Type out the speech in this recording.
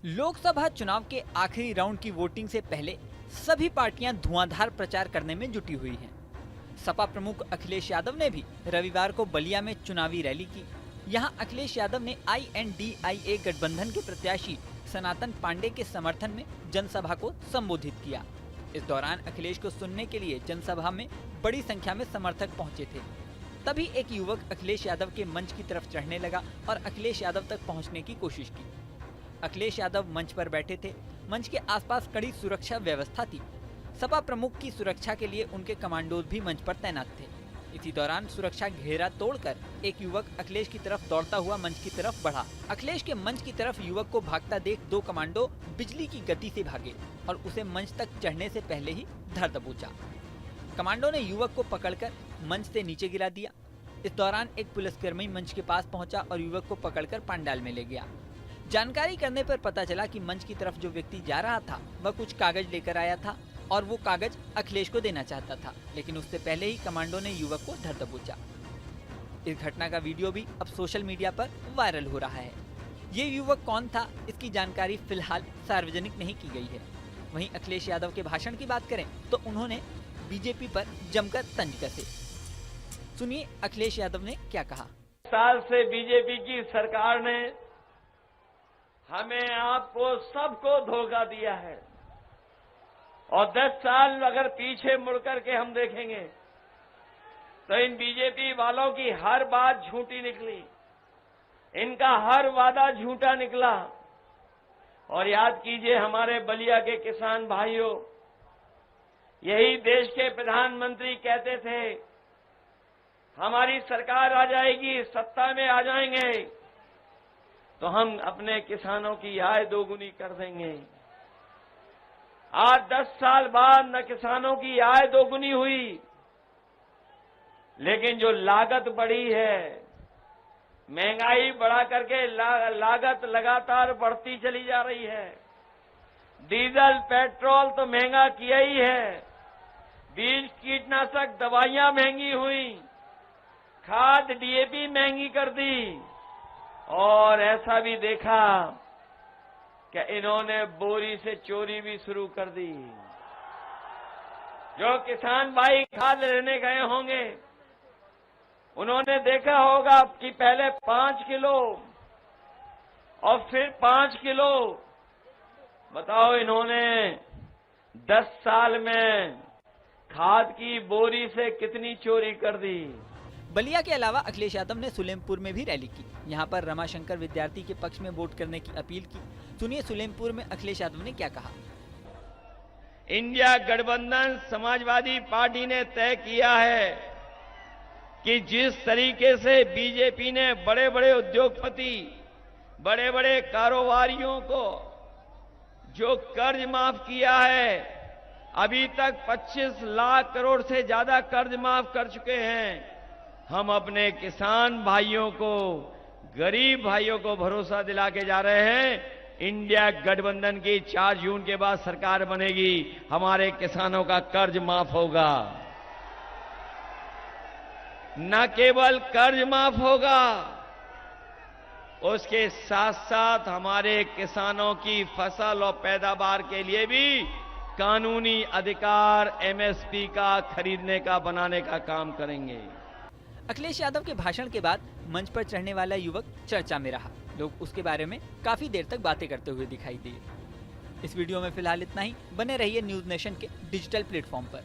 लोकसभा चुनाव के आखिरी राउंड की वोटिंग से पहले सभी पार्टियां धुआंधार प्रचार करने में जुटी हुई हैं। सपा प्रमुख अखिलेश यादव ने भी रविवार को बलिया में चुनावी रैली की। यहां अखिलेश यादव ने INDIA गठबंधन के प्रत्याशी सनातन पांडे के समर्थन में जनसभा को संबोधित किया। इस दौरान अखिलेश को सुनने के लिए जनसभा में बड़ी संख्या में समर्थक पहुंचे थे। तभी एक युवक अखिलेश यादव के मंच की तरफ चढ़ने लगा और अखिलेश यादव तक पहुंचने की कोशिश की। अखिलेश यादव मंच पर बैठे थे। मंच के आसपास कड़ी सुरक्षा व्यवस्था थी। सपा प्रमुख की सुरक्षा के लिए उनके कमांडोज भी मंच पर तैनात थे। इसी दौरान सुरक्षा घेरा तोड़कर एक युवक अखिलेश की तरफ दौड़ता हुआ मंच की तरफ बढ़ा। अखिलेश के मंच की तरफ युवक को भागता देख दो कमांडो बिजली की गति से भागे और उसे मंच तक चढ़ने से पहले ही धर दबोचा। कमांडो ने युवक को पकड़कर मंच से नीचे गिरा दिया। इस दौरान एक पुलिसकर्मी मंच के पास पहुंचा और युवक को पकड़कर पंडाल में ले गया। जानकारी करने पर पता चला कि मंच की तरफ जो व्यक्ति जा रहा था वह कुछ कागज लेकर आया था और वो कागज अखिलेश को देना चाहता था, लेकिन उससे पहले ही कमांडो ने युवक को धर दबोचा। इस घटना का वीडियो भी अब सोशल मीडिया पर वायरल हो रहा है। ये युवक कौन था, इसकी जानकारी फिलहाल सार्वजनिक नहीं की गई है। वहीं अखिलेश यादव के भाषण की बात करें तो उन्होंने बीजेपी पर जमकर तंज कसे। सुनिए अखिलेश यादव ने क्या कहा। साल से बीजेपी की सरकार ने हमें आपको सबको धोखा दिया है और 10 साल अगर पीछे मुड़ करके हम देखेंगे तो इन बीजेपी वालों की हर बात झूठी निकली, इनका हर वादा झूठा निकला। और याद कीजिए हमारे बलिया के किसान भाइयों, यही देश के प्रधानमंत्री कहते थे हमारी सरकार आ जाएगी, सत्ता में आ जाएंगे तो हम अपने किसानों की आय दोगुनी कर देंगे। आज 10 साल बाद न किसानों की आय दोगुनी हुई, लेकिन जो लागत बढ़ी है, महंगाई बढ़ा करके लागत लगातार बढ़ती चली जा रही है। डीजल पेट्रोल तो महंगा किया ही है, बीज कीटनाशक दवाइयां महंगी हुई, खाद DAP महंगी कर दी और ऐसा भी देखा कि इन्होंने बोरी से चोरी भी शुरू कर दी। जो किसान भाई खाद लेने गए होंगे उन्होंने देखा होगा कि पहले 5 किलो और फिर 5 किलो। बताओ इन्होंने 10 साल में खाद की बोरी से कितनी चोरी कर दी। बलिया के अलावा अखिलेश यादव ने सुलेमपुर में भी रैली की। यहां पर रमाशंकर विद्यार्थी के पक्ष में वोट करने की अपील की। सुनिए सुलेमपुर में अखिलेश यादव ने क्या कहा। इंडिया गठबंधन समाजवादी पार्टी ने तय किया है कि जिस तरीके से बीजेपी ने बड़े बड़े उद्योगपति, बड़े बड़े कारोबारियों को जो कर्ज माफ किया है, अभी तक 25 लाख करोड़ से ज्यादा कर्ज माफ कर चुके हैं। हम अपने किसान भाइयों को, गरीब भाइयों को भरोसा दिला के जा रहे हैं। इंडिया गठबंधन की 4 जून के बाद सरकार बनेगी, हमारे किसानों का कर्ज माफ होगा। न केवल कर्ज माफ होगा, उसके साथ साथ हमारे किसानों की फसल और पैदावार के लिए भी कानूनी अधिकार MSP का खरीदने का, बनाने का काम करेंगे। अखिलेश यादव के भाषण के बाद मंच पर चढ़ने वाला युवक चर्चा में रहा। लोग उसके बारे में काफी देर तक बातें करते हुए दिखाई दिए। इस वीडियो में फिलहाल इतना ही। बने रहिए न्यूज नेशन के डिजिटल प्लेटफॉर्म पर।